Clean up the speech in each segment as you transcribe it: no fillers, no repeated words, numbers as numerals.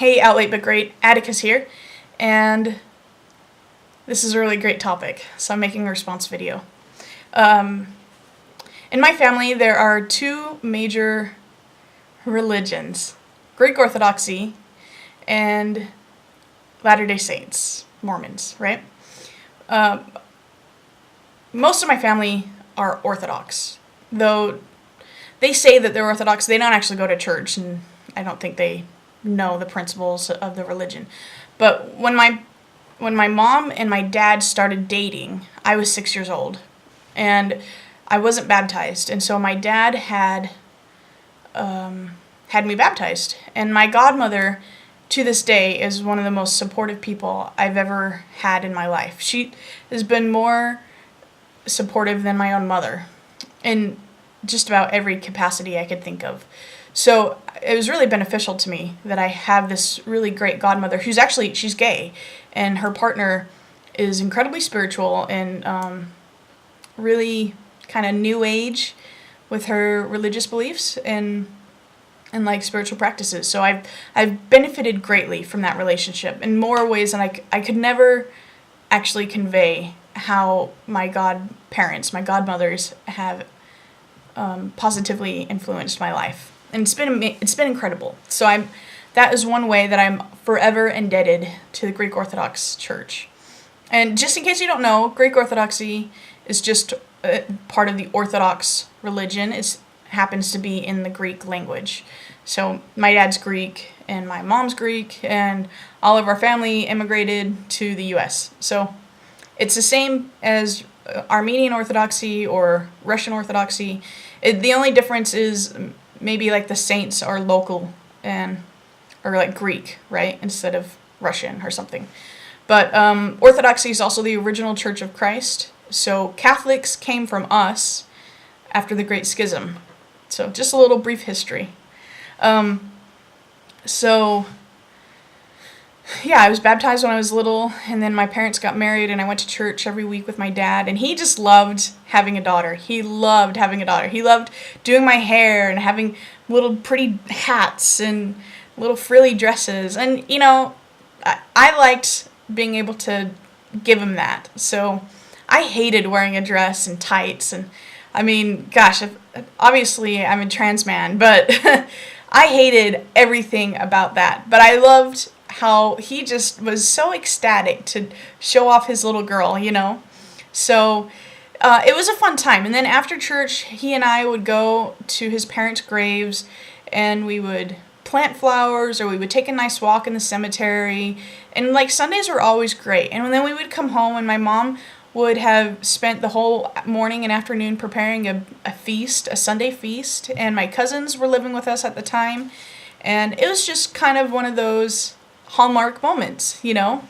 Hey, Out Late But Great, Atticus here, and this is a really great topic, so I'm making a response video. In my family, there are two major religions, Greek Orthodoxy and Latter-day Saints, Mormons, right? Most of my family are Orthodox, though they say that they're Orthodox. They don't actually go to church, and I don't think they know the principles of the religion. But when my mom and my dad started dating, I was 6 years old, and I wasn't baptized, and so my dad had me baptized, and my godmother to this day is one of the most supportive people I've ever had in my life. She has been more supportive than my own mother in just about every capacity I could think of. So it was really beneficial to me that I have this really great godmother she's gay, and her partner is incredibly spiritual and really kind of new age with her religious beliefs and like spiritual practices. So I've benefited greatly from that relationship in more ways than I could never actually convey how my godparents, my godmothers, have positively influenced my life. And it's been incredible. So that is one way that I'm forever indebted to the Greek Orthodox Church. And just in case you don't know, Greek Orthodoxy is just part of the Orthodox religion. It happens to be in the Greek language. So my dad's Greek and my mom's Greek, and all of our family immigrated to the U.S. So it's the same as Armenian Orthodoxy or Russian Orthodoxy. The only difference is maybe like the saints are local or like Greek, right, instead of Russian or something. But Orthodoxy is also the original Church of Christ. So Catholics came from us after the Great Schism. So just a little brief history. Yeah, I was baptized when I was little, and then my parents got married, and I went to church every week with my dad, and he just loved having a daughter. He loved having a daughter. He loved doing my hair and having little pretty hats and little frilly dresses, and, you know, I liked being able to give him that. So I hated wearing a dress and tights, and, I mean, gosh, obviously I'm a trans man, but I hated everything about that. But I loved how he just was so ecstatic to show off his little girl, you know. So it was a fun time. And then after church, he and I would go to his parents' graves, and we would plant flowers, or we would take a nice walk in the cemetery. And like Sundays were always great. And then we would come home, and my mom would have spent the whole morning and afternoon preparing a feast, a Sunday feast. And my cousins were living with us at the time. And it was just kind of one of those Hallmark moments, you know.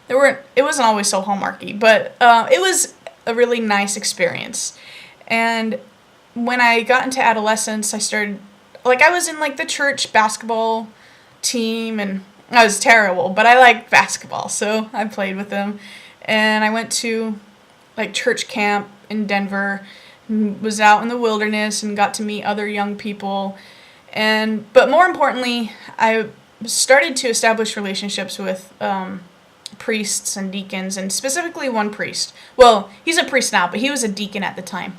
It wasn't always so Hallmarky, but it was a really nice experience. And when I got into adolescence, I was in like the church basketball team, and I was terrible, but I liked basketball, so I played with them. And I went to like church camp in Denver, and was out in the wilderness and got to meet other young people. But more importantly, I started to establish relationships with priests and deacons, and specifically one priest. Well, he's a priest now, but he was a deacon at the time.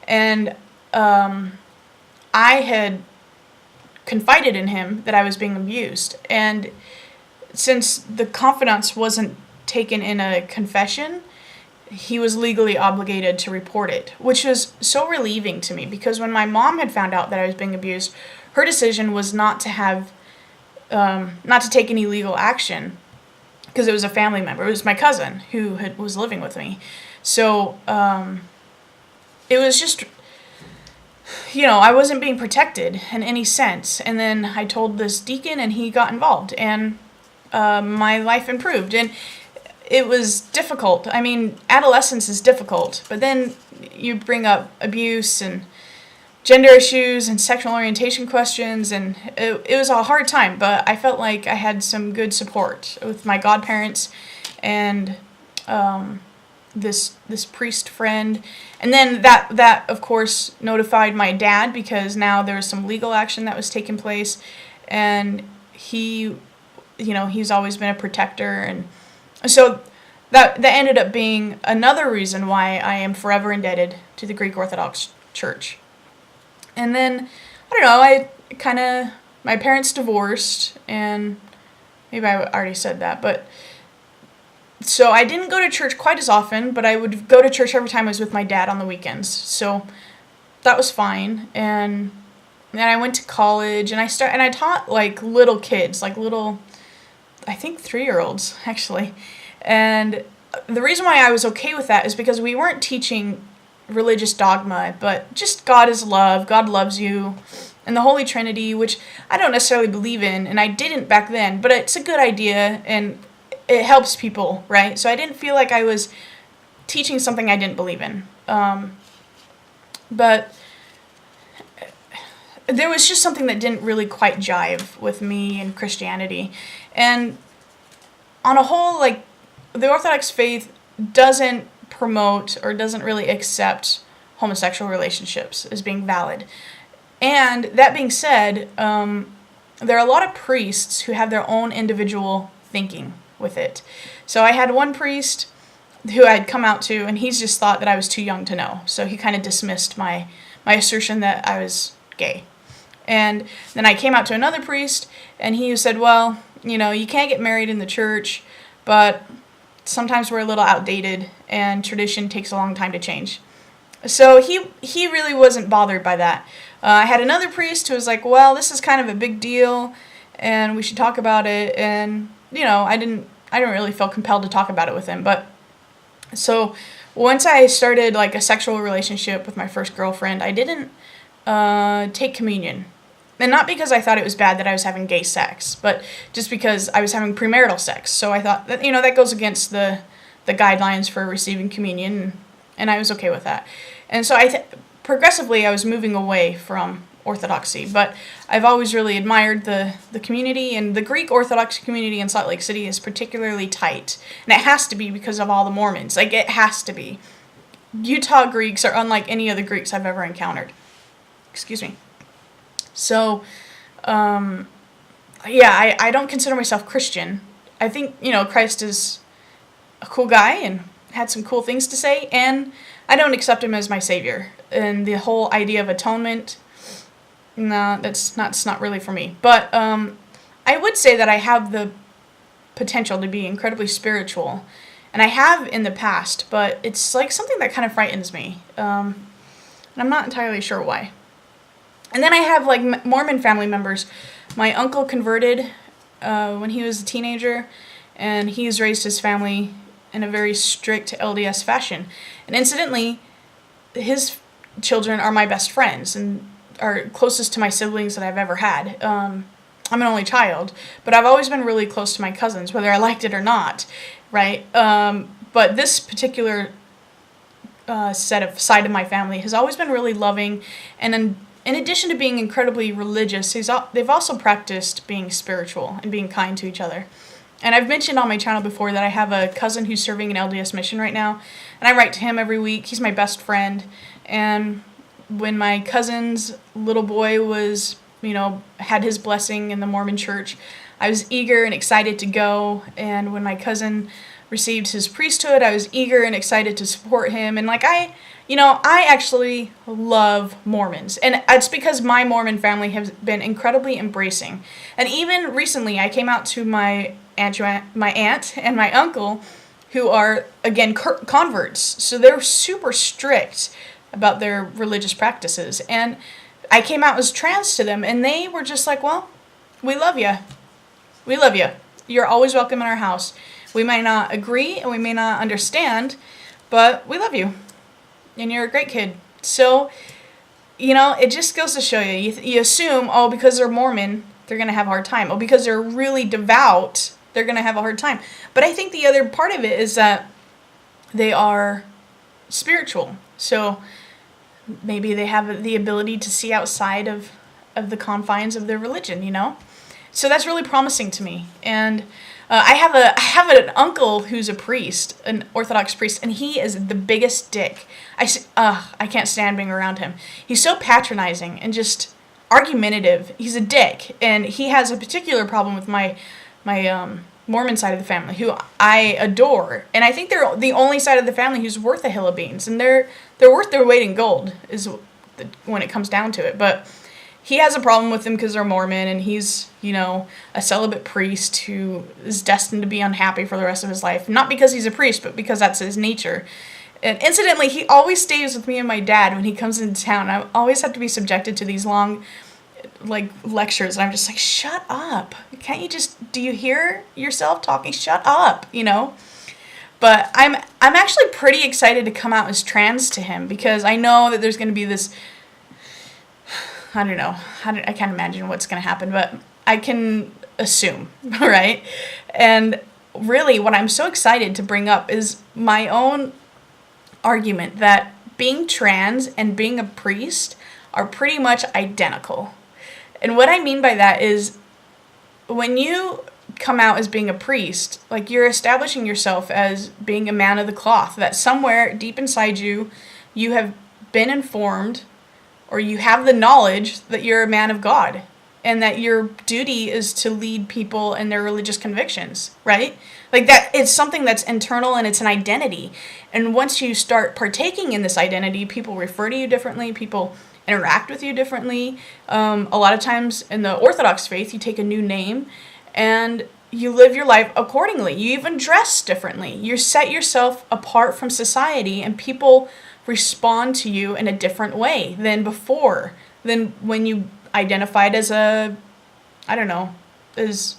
And I had confided in him that I was being abused. And since the confidence wasn't taken in a confession, he was legally obligated to report it, which was so relieving to me, because when my mom had found out that I was being abused, her decision was not to take any legal action, because it was a family member. It was my cousin who was living with me. So it was just, you know, I wasn't being protected in any sense. And then I told this deacon, and he got involved, and my life improved. And it was difficult. I mean, adolescence is difficult, but then you bring up abuse and gender issues and sexual orientation questions, and it was a hard time, but I felt like I had some good support with my godparents and this priest friend. And then that of course notified my dad, because now there was some legal action that was taking place, and he, he's always been a protector. And so that ended up being another reason why I am forever indebted to the Greek Orthodox Church. And then, I don't know, my parents divorced, and maybe I already said that, but so I didn't go to church quite as often, but I would go to church every time I was with my dad on the weekends. So that was fine. And then I went to college, and I taught like little kids, like little, I think 3-year-olds actually. And the reason why I was okay with that is because we weren't teaching religious dogma, but just God is love, God loves you, and the Holy Trinity, which I don't necessarily believe in, and I didn't back then, but it's a good idea, and it helps people, right? So I didn't feel like I was teaching something I didn't believe in. But there was just something that didn't really quite jive with me and Christianity. And on a whole, like, the Orthodox faith doesn't promote or doesn't really accept homosexual relationships as being valid. And that being said, there are a lot of priests who have their own individual thinking with it. So I had one priest who I'd come out to, and he's just thought that I was too young to know. So he kind of dismissed my assertion that I was gay. And then I came out to another priest, and he said, well, you can't get married in the church, but sometimes we're a little outdated, and tradition takes a long time to change. So he really wasn't bothered by that. I had another priest who was like, well, this is kind of a big deal, and we should talk about it. And, I didn't really feel compelled to talk about it with him. But so once I started like a sexual relationship with my first girlfriend, I didn't take communion. And not because I thought it was bad that I was having gay sex, but just because I was having premarital sex. So I thought that, that goes against the guidelines for receiving communion, and I was okay with that. And so progressively I was moving away from Orthodoxy, but I've always really admired the community, and the Greek Orthodox community in Salt Lake City is particularly tight. And it has to be because of all the Mormons. Like, it has to be. Utah Greeks are unlike any other Greeks I've ever encountered. Excuse me. So, I don't consider myself Christian. I think, Christ is a cool guy and had some cool things to say, and I don't accept him as my savior. And the whole idea of atonement, no, that's not really for me. But I would say that I have the potential to be incredibly spiritual, and I have in the past, but it's like something that kind of frightens me, and I'm not entirely sure why. And then I have like Mormon family members. My uncle converted when he was a teenager, and he's raised his family in a very strict LDS fashion. And incidentally, his children are my best friends and are closest to my siblings that I've ever had. I'm an only child, but I've always been really close to my cousins, whether I liked it or not, right? But this particular side of my family has always been really loving, and in addition to being incredibly religious, they've also practiced being spiritual and being kind to each other. And I've mentioned on my channel before that I have a cousin who's serving an LDS mission right now, and I write to him every week. He's my best friend, and when my cousin's little boy was, had his blessing in the Mormon church, I was eager and excited to go. And when my cousin received his priesthood, I was eager and excited to support him. And I actually love Mormons. And it's because my Mormon family has been incredibly embracing. And even recently, I came out to my aunt and my uncle, who are, again, converts. So they're super strict about their religious practices. And I came out as trans to them, and they were just like, well, we love you. We love you. You're always welcome in our house. We may not agree and we may not understand, but we love you. And you're a great kid. So, it just goes to show you. You assume, because they're Mormon, they're going to have a hard time. Because they're really devout, they're going to have a hard time. But I think the other part of it is that they are spiritual. So maybe they have the ability to see outside of the confines of their religion, So that's really promising to me. And I have an uncle who's a priest, an Orthodox priest, and he is the biggest dick. I can't stand being around him. He's so patronizing and just argumentative. He's a dick, and he has a particular problem with my Mormon side of the family, who I adore, and I think they're the only side of the family who's worth a hill of beans, and they're worth their weight in gold, when it comes down to it. But he has a problem with them because they're Mormon, and he's, a celibate priest who is destined to be unhappy for the rest of his life. Not because he's a priest, but because that's his nature. And incidentally, he always stays with me and my dad when he comes into town. I always have to be subjected to these long, lectures, and I'm just like, shut up. Can't you do you hear yourself talking? Shut up, But I'm actually pretty excited to come out as trans to him, because I know that there's going to be this, I don't know, I can't imagine what's going to happen, but I can assume, right? And really what I'm so excited to bring up is my own argument that being trans and being a priest are pretty much identical. And what I mean by that is, when you come out as being a priest, you're establishing yourself as being a man of the cloth, that somewhere deep inside you, you have been informed, or you have the knowledge that you're a man of God, and that your duty is to lead people in their religious convictions, right? That it's something that's internal, and it's an identity. And once you start partaking in this identity, people refer to you differently, people interact with you differently. A lot of times in the Orthodox faith, you take a new name and you live your life accordingly. You even dress differently. You set yourself apart from society, and people respond to you in a different way than before, than when you identified as as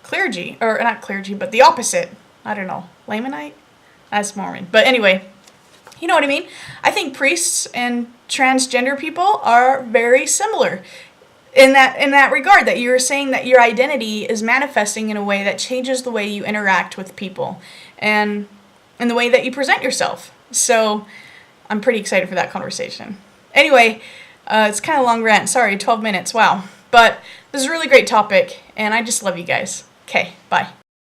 clergy, or not clergy, but the opposite. Lamanite? That's Mormon. But anyway, you know what I mean? I think priests and transgender people are very similar in that regard, that you're saying that your identity is manifesting in a way that changes the way you interact with people and the way that you present yourself. So I'm pretty excited for that conversation. Anyway, it's kind of a long rant. Sorry, 12 minutes. Wow. But this is a really great topic, and I just love you guys. Okay, bye.